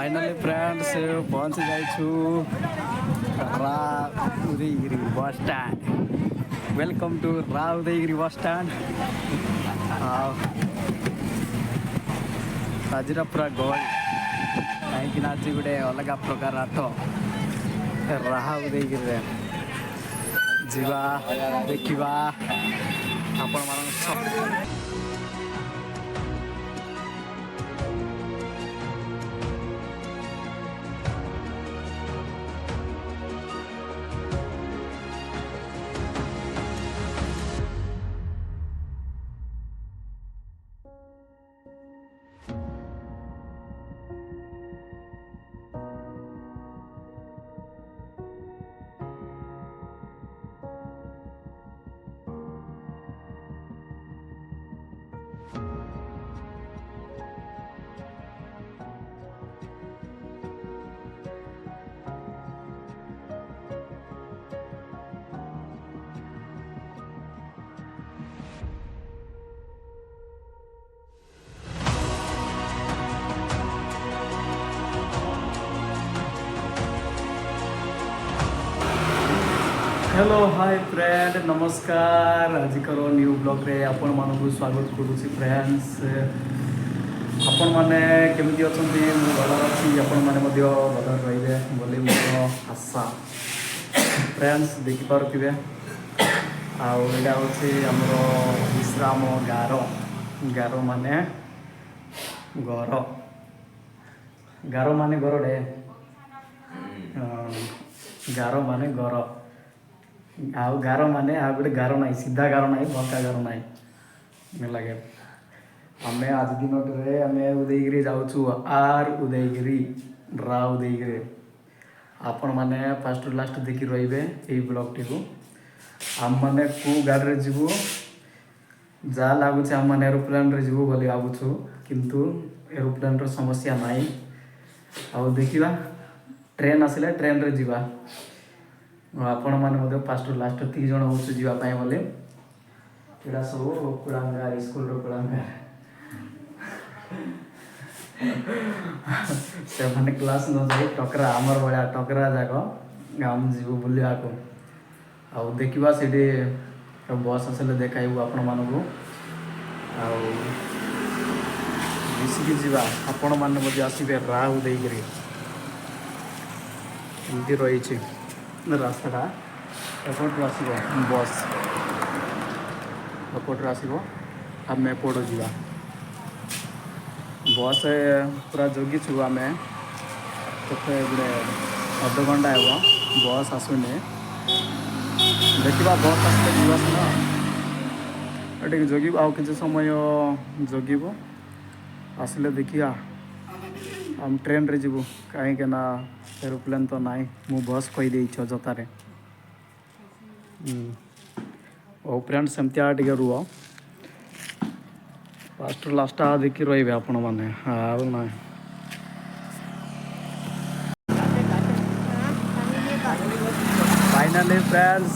Finally friends पहुंच जाइछु Udayagiri bus stand. Welcome to Udayagiri bus stand. आज पूरा गहली कहीं आज गोटे अलग प्रकार आठ उदयगिरी जीवा देखा आपण मान हेलो हाय फ्रेंड नमस्कार। आज करो न्यू ब्लॉग रे आपण मानक स्वागत करुँच फ्रेंड्स। आपण मैंने केमती अच्छा भल अच्छी आपण मैंने भल रे बोले मोर आशा। फ्रेंड्स देखिपे आईटा हूँ आमर विश्राम गार गार माने घर गार माने घरटे गार माने घर आउ गार माने आ गोटे गार ना सीधा गार ना बंका गार ना लगे। आम आज दिन आम उदयगिरी जाऊँ आर उदयगिरी उदयगिरी आपण मैंने फास्ट लास्ट देखी रे यही ब्लॉग टी को आम मैंने कौ गाड़ी जीवु जहाँ लगुच आम मैंने एरोप्लेन रे जीवु बोली भावुँ किंतु एरोप्लेन रो समस्या नाई। आउ देखा ट्रेन आसिले ट्रेन रे जीवा आपण मैंने फास्ट लास्ट 3 जन हूँ जावाई बोले यहाँ सब कुड़ांगार स्कूल कुड़ांगार से मैंने क्लास न जाए टकरा आमर भाया टकरा जाक आम जीव बुलवा को आउ देखा से बस आसले देखाइबू आपण मानक मिसिकी जीवा आपण मैंने आसबे उदयगिरी एमती रही रास्ता एपटू आस बस एपटू आसो आम एपट जा बस पूरा जगिछु आम के गोटे अध घंटा हम बस आसुने देखा बस आसते जीवा सीना ये जगिब आउ कि समय जगिब आसले देखिया हम ट्रेन रे जीवु कहीं ना एरोप्लेन तो नाई मु बस कहीदे जतारे ओ फ्रेंड सेमतिया टे रुह फास्ट लास्ट देखी रे आपण मैंने आउ ना फाइनली फ्रेंड्स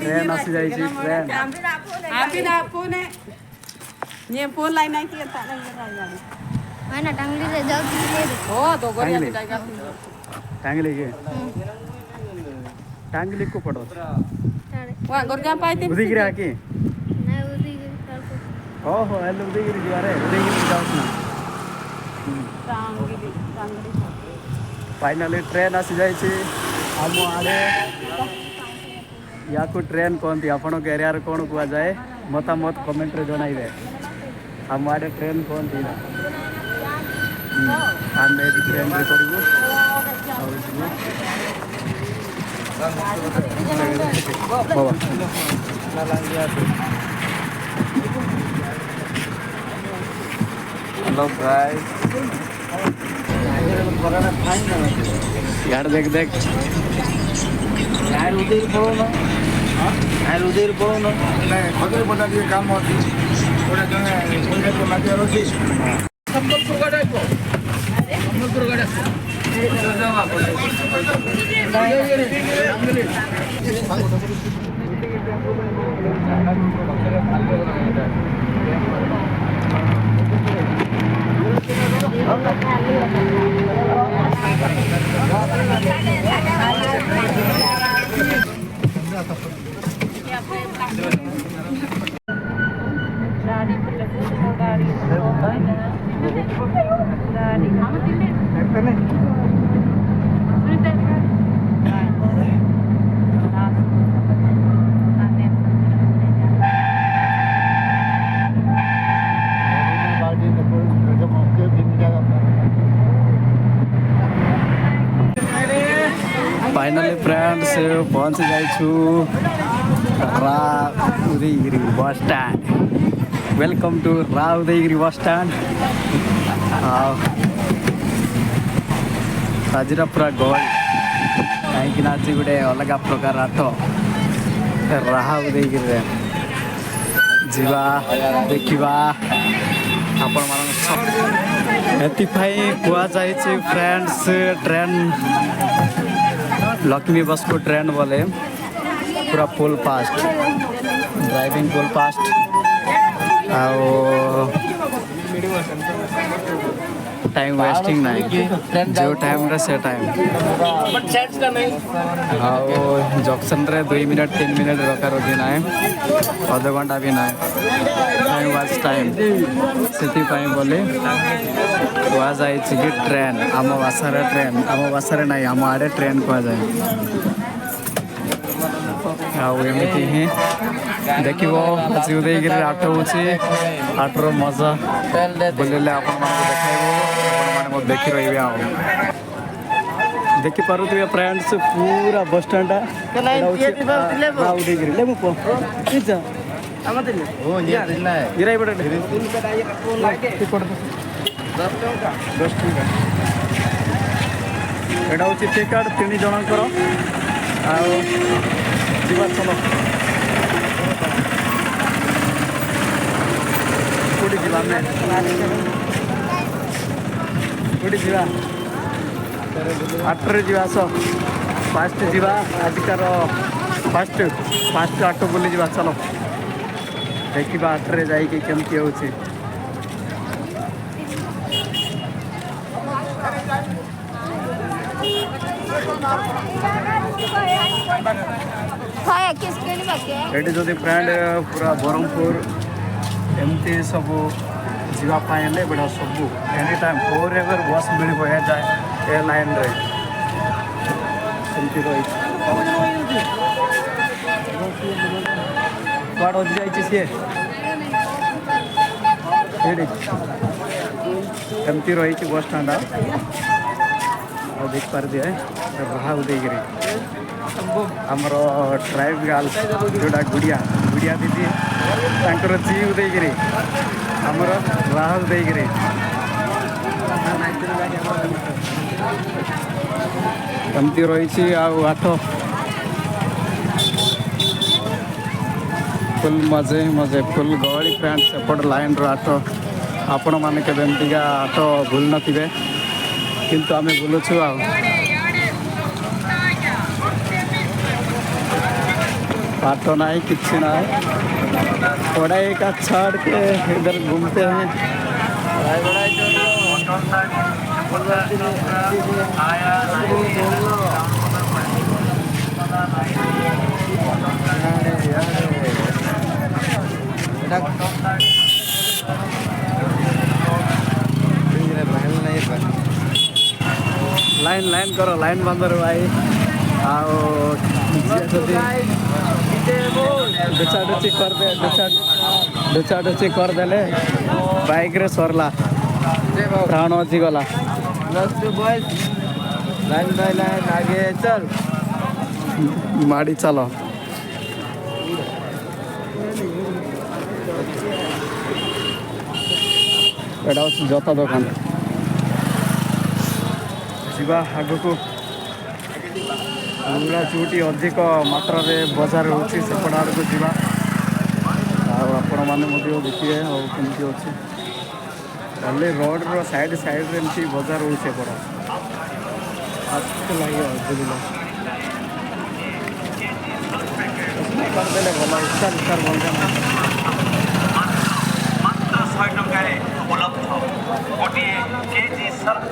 ट्रेन आसी जाई ट्रेन ये फोन लाइन आई थी है ना टांगली रे जाऊ हो तो गोरिया की जाएगा टांगली के टांगली को पड़ो वहां गोरिया पाइते उदयगिरी आके नहीं उदयगिरी कर हो हेलो उदयगिरी जी अरे उदयगिरी जाओ ना टांगली फाइनली ट्रेन आसी जाई छी हम आडे या को ट्रेन कोनती आपण के एरिया रे कोन कुआ जाए मतामत कमेंट रे जणाइबे हम आडे ट्रेन कोनती ना आम ट्रेन रे करू हेलो गाइस यार देख देख यार उधर पड़ो ना यार उधर पड़ो ना खबर बता दिए काम होती थोड़ा जगह कोई तो लगे रोटी संबलपुर गाड़ी को संबलपुर गाड़ी फाइनली फ्रेंड्स पहुंच जाइछु Udayagiri bus stand. Welcome to Udayagiri bus stand. आज पूरा गहली कहीं आज गोटे अलग प्रकार आठ उदयगिरी जीवा देखा आपण कहुई फ्रेंड्स ट्रेन लक्ष्मी बस को ट्रेन बोले पूरा full fast driving full fast time wasting ना जो टाइम रे से टाइम जंक्शन रे 2 मिनट 3 मिनट रखा रखी ना अध घंटा भी ना टाइम वाज टाइम से बोले कह जाए कि ट्रेन आम भाषा ना आम आड़े ट्रेन कह जाए आमती ही देख आज उदयगिरी आठ हो आठर मजा बुले देखी रही देखी पारे फ्रेंड्स पूरा बस स्टैंड उदयगिरी एटा हूँ टिकट 3 जनकर चलो कौटी जा आठरे जा आस फास्ट जा आजिकार फास्ट आठ बुली जा चलो देखा आठरे जाकि केमती हो ये जो फ्रेंड पूरा ब्रह्मपुर एमती सब जावाई बड़ा सब एनी टाइम फोर एवर बस मिल जाए ए लाइन रे कौड़ जाए सी एमती रही बस स्टाण्ड देख पार दिए उदयगिरी आमर ट्राइब गर्ल्स जोड़ा गुड़िया दीदी तांकर जी उदयगिरी आमर उदयगिरी एमती रही आठ फुल मजे मजे फुल गहली फ्रेंड सेपट लाइन आठ आपण मैंने केमतीका आठ भूल नथिबे किंतु आम बुलुछु पाठ नहीं किसी ना पढ़ाई का छोड़ के इधर घूमते हैं लाइन करो लाइन बंद रो भाई डुचाडुची करदे बाइक रे सरला प्राण अच्छी गला लाइन बाय लाइन आगे चल माड़ी चलो एटा जता दुकान जीवा आग को पूरा चूटी अधिक मात्रा बजार होपट आड़ को जीवा आपण मैंने देखिए कमी अच्छे खाली रोड रो साइड एमती बजार हो बड़ा लगे बुझल करदे भल स्टार बंद जमुची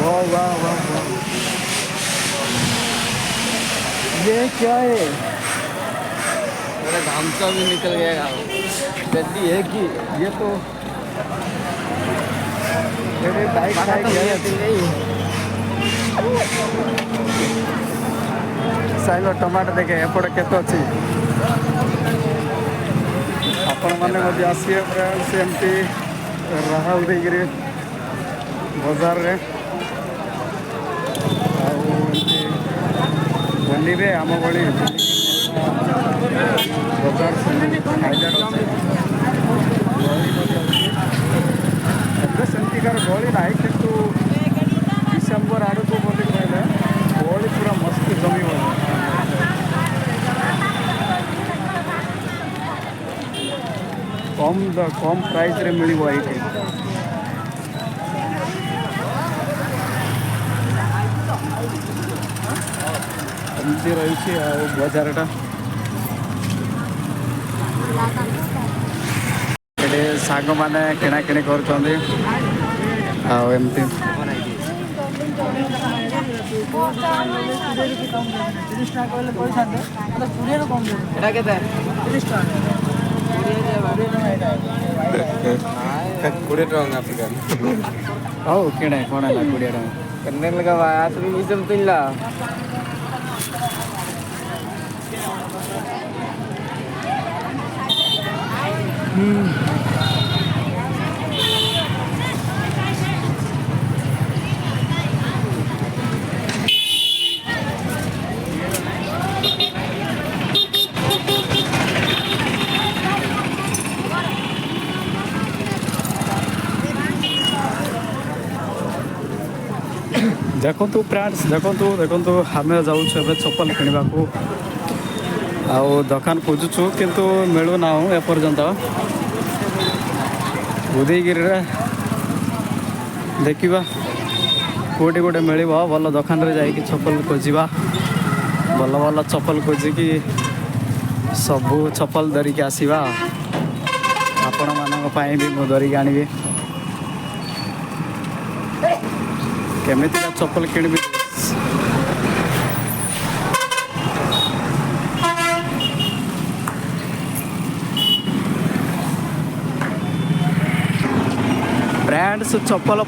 वाह वाह वाह वाह, ये क्या है? मेरा घामचा भी निकल गया। जल्दी है कि ये तो मेरे बाइक साइल टमाटो देखे एपटे केत अच्छी आपण मैंने आसिए फ्रेंड्स एमती राहा उदयगिरी बजार रे बनवे आम भली बजार सेमतिकार गहली ना कितु डिसेम्बर आड़ को बोली कहले गहली पूरा मस्त जमी कम प्राइस रे मिलिबो एठी। एमती रही बजारटा साग मैंने किणाकिणी करमती कोड़े टका हौ किणे कौन है 20 टका करने लगा आज भी सब तिल्ला देखु फ्रेंड्स देखु आम जाऊँ चप्पल किणवा को दुकान खोजुचु किंतु मिलूना एपर्यंत उदयगिरी देखा कौटी गोटे मिल भल दुकान रे जाइए चप्पल खोजा भल भल चप्पल खोजिकी सबू चप्पल धरिकी आसवा आपण मानी भी मुझे धरिकी आनी केमितिका चप्पल किणबी ब्रांड्स चप्पल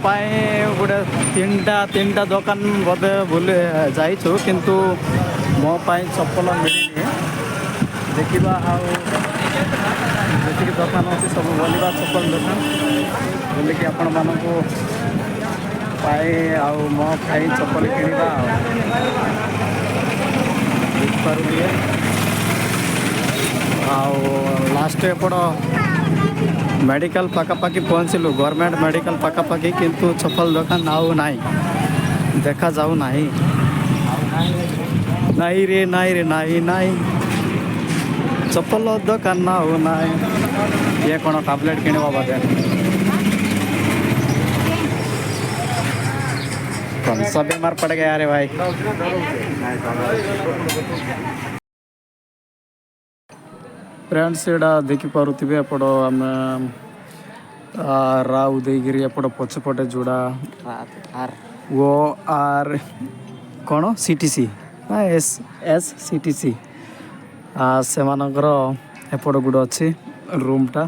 गोटे तीन टा दुकान बोधे बुले जाइछु किंतु मो पाई चप्पल मिलनी देखा जी दुकान अच्छी सब बोलवा चप्पल दुकान बोलिकी आपण मानक मो खाई चप्पल किणवा लास्ट एपट मेडिकल पाखापाखि पहुँचलु गवर्नमेंट मेडिकल पाखापाखि किंतु चप्पल दुकान आउ नाई देखा जाऊ नाही नाई रे नाई चप्पल दुकान ना हो नाई ये कौन टैबलेट किणवा बोधे कौन सा बीमार पड़ गया रे भाई। फ्रेंड्स एटा देखिपे एपट आम रा उदयगिरी एपट पछपटे जोड़ा वो आर कौन सीटीसी एस एस सीटीसी से मानकर एपट गुड अच्छी रूमटा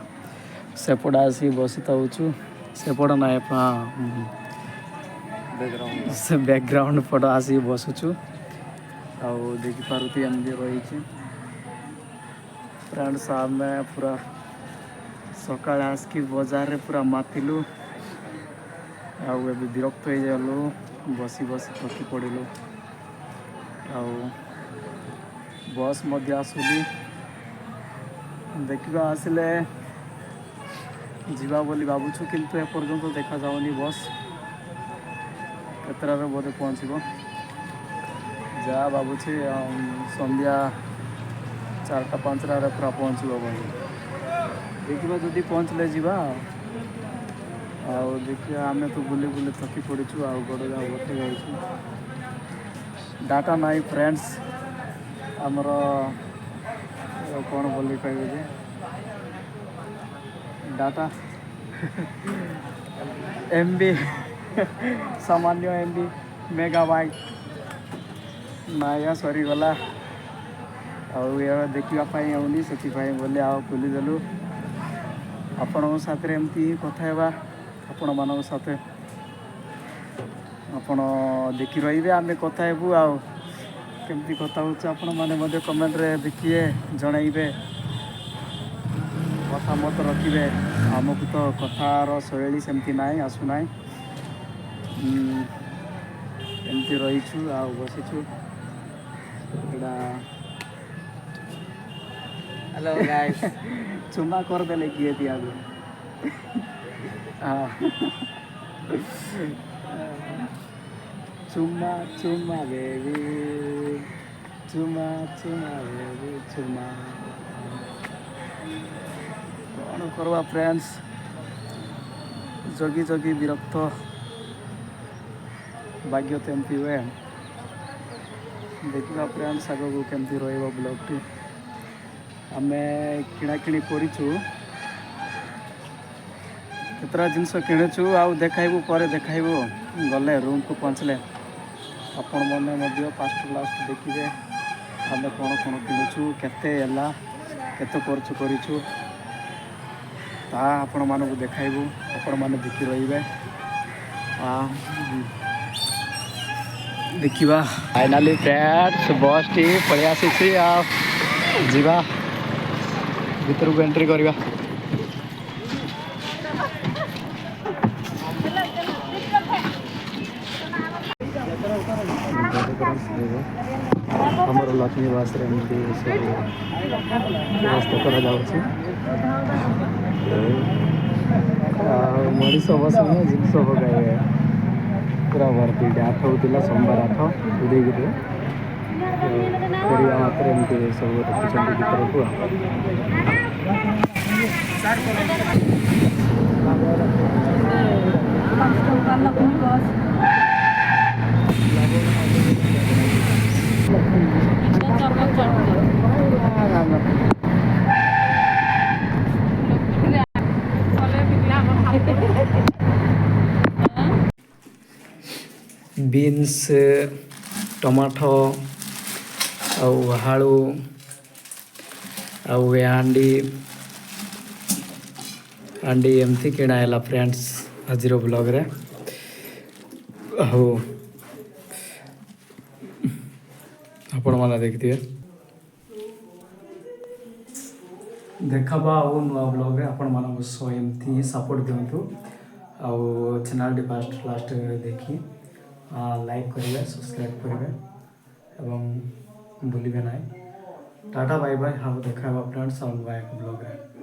सेपट आसी बसी थाउछु सेपट ना से बैकग्राउंड पट आसी बसुछु आउ देखिपारुथि एमती रही फ्रेंड्स आम पूरा सकाल आसकी बजार रे पूरा मातिलु आउ एबे विरक्त हो जालु बसी बसी थकी पड़िलु आउ बस मध्य आसुली देखा आसिले जीवा बोली भावुछु किंतु एपर्यंत देखा जाउनी बस केतरा बोधे पहुँचब जहाँ भावुँ संध्या 4टा 5टा पूरा पहुँचब बोली देखा जदि पहुँचले जावा देखिए आम तो बुले बुले थकी पड़ीचु आउ गोड़ जहाँ बटे जाऊँ डाटा नहीं फ्रेंड्स आमर कौन बोली कहे जे डाटा एमबी सामान्य एमबी मेगाबाइट नाया सरीगला देखापी आनी से बोले आ बुलीदेलु आपण साथ एमती कथा आपण मान साथ आपण देखी रही आम कथा हेबू आमती कथा आपण मैंने कमेंट रे देखिए जनइबे कथा मत रखिए आमको तो कथार शैली सेमती ना आसुना एमती रहीचु आ बसीचु हेलो गाइस चुम्मा कर देले किए थी आगे चुम्मा चुम्मा बेबी चुम्मा चुम्मा बेबी चुम्मा कौन करवा फ्रेंड्स जगी जगी विरक्त भाग्य तेमती हुए देखा फ्रेंड्स आगू केमती रही ब्लॉगटी आम किणाकिणी करूँ केतरा जिनस किणुचु आ देखाइबू पर देखाइबू गले रूम को पहुँचले आपण मैंने फास्ट लास्ट देखिए आम कौन कौन किणुचु केते करूँ आपण मानक देखाइबू आपण मैंने देखी रही देखा फाइनाली फ्रेंड्स बस टी पलि आसी जीवा भीतर को एंट्री करवा आमर लक्ष्मी बास व्यवस्था कर मनीष बस जिनस पकाइबे पूरा भर्ती आठ होता सोमवार 8 उदयगिरी फेरिया मात्र एमती सब रखुच्च भर को बीन्स टमाटो आलू आंडी अंडी एमती किणाला फ्रेंड्स आज ब्लॉग रे आपण मैंने देखिए देखा नुआ ब्लॉग रे आपण मान सो एमती सपोर्ट दिंतु आउ चैनल फास्ट लास्ट देखी लाइक करेंगे सब्सक्राइब करेंगे एवं भूलिए ना टाटा बाय बाय हाँ देखा फ्रेंड्स ब्लॉग रे।